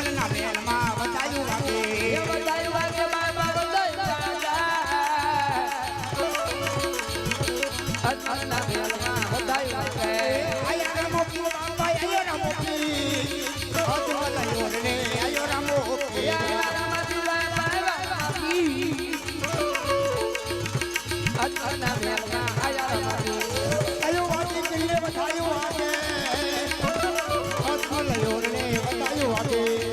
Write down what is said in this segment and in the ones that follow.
અજમલના મહેલમાં બતાયું વાગે બતાયું વાગે બાબા અજમલના મહેલમાં બતાયું વાગે આયા રામો કી બાબા આયો રામો કી અજમલ આયો રે આયો રામો કી આયા રામતી બાબા કી અજમલના મહેલમાં આયા રામતી આયો વાગે કિલ્લે બતાયું વાગે અજમલ આયો રે બતાયું વાગે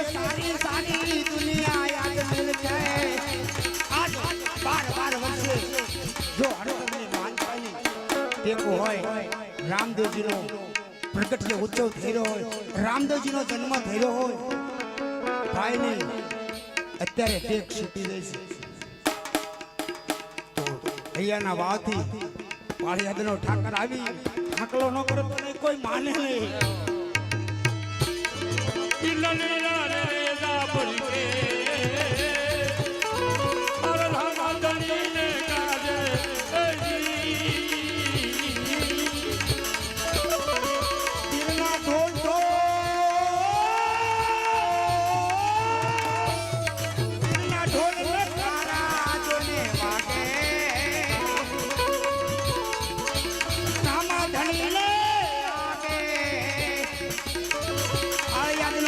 सारी सारी दुनिया याद मिल जाए आज बार बार वर्षे जो हनुमान मानतानी देखो होय रामदेवजी नो प्रगट के उत्सव થઈ રહ્યો હોય રામદેવજી નો જન્મ થઈ રહ્યો હોય ભાઈ ને અત્યારે ટેક છૂટી જાય છે તો અહીંયાના વાવથી પાળિયાદનો ઠાકર આવી ઠાકલો ન કરે તો કોઈ માને નહીં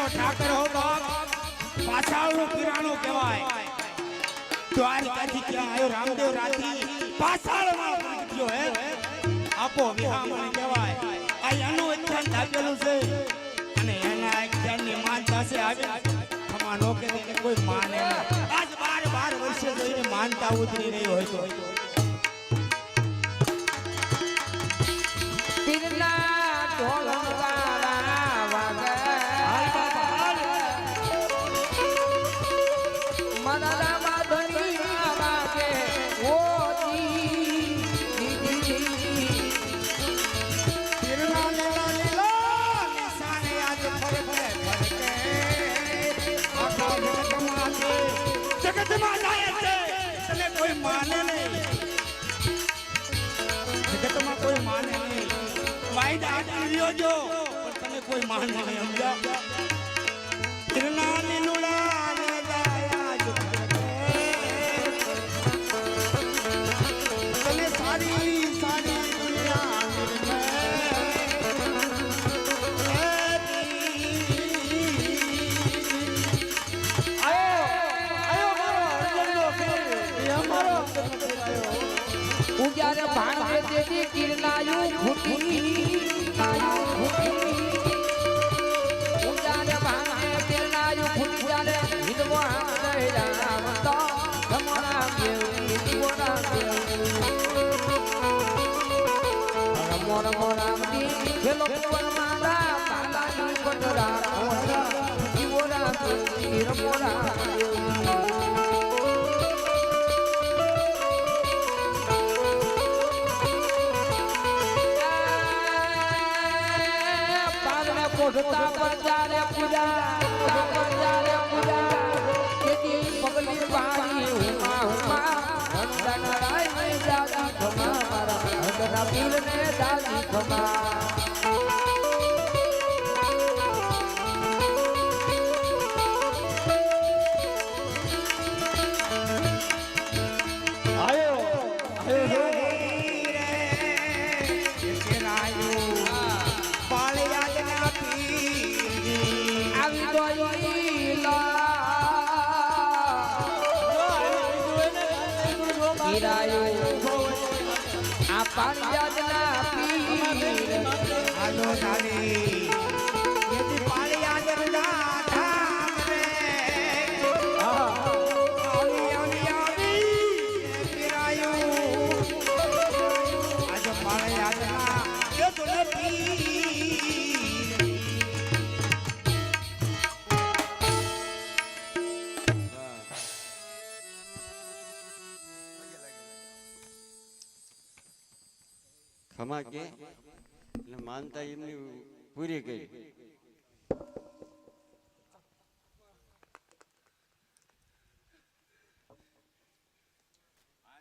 ઠાકર હો બાપ પાછાળનું કિરાણું કહેવાય દ્વારકાથી ક્યાં આવ્યો રામદેવ રાથી પાછાળમાં પહોંચ્યો હે આપો વિહામણ કહેવાય આ એનું અધ્યાન આપેલું છે અને એના અધ્યાનની માનતા છે આવી ખમાનો કે તેને કોઈ માને નહીં આજ 12 વર્ષે જોઈને માનતા ઉતરી રહી હોય તો પીરના ઢોલ કોઈ માને નહીં જગતમાં કોઈ માને નહીં વાયદા આપી રહ્યો જો પણ તમે કોઈ માને નહીં સમજ્યા તિરના લીલુડા ને દાયા જો તમે સારી સારી દુનિયા ઉજારે ભાંગે દેતી કિરનાયું ફૂટી ઉજારે ભાંગે કિરનાયું ફૂટી જારે વિધવા રહેલા મતો ધમોરા દેવી દીવોરા દેવી મોર મોરામતી ખેલો પરમારા પાલાની પટરા મોરા દીવોરા દેવી રમોરા દેવી કોઠતા પંજારે પૂજા કેતી પગલી પાણી હુમા હુમા હંદન રાય મે દાદી ખમા મારા હંદના પીર ને દાદી ખમા આ પાળિયાદના પીર હાલો તારી યદી પાળિયાદના ધામ રે આલી આલી આલી પીરાયું આજ પાળિયાદના એ તો પીર ખમા કે એટલે માનતા એમની પૂરી કરી.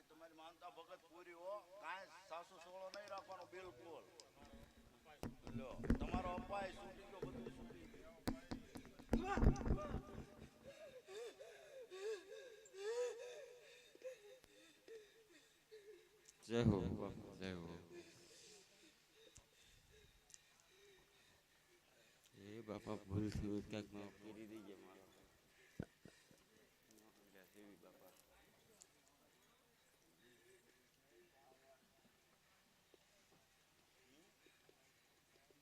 તમારી માનતા ભગત પૂરી હો, કાંઈ સાસુ સોળો નહીં રાખવાનો બિલકુલ. લ્યો તમારો અપાય છૂટી ગયો, બધું છૂટી ગયું. જય હો જય હો. એ બાપા ભૂલ થયું ક્યાંક માફ કરી દીજે.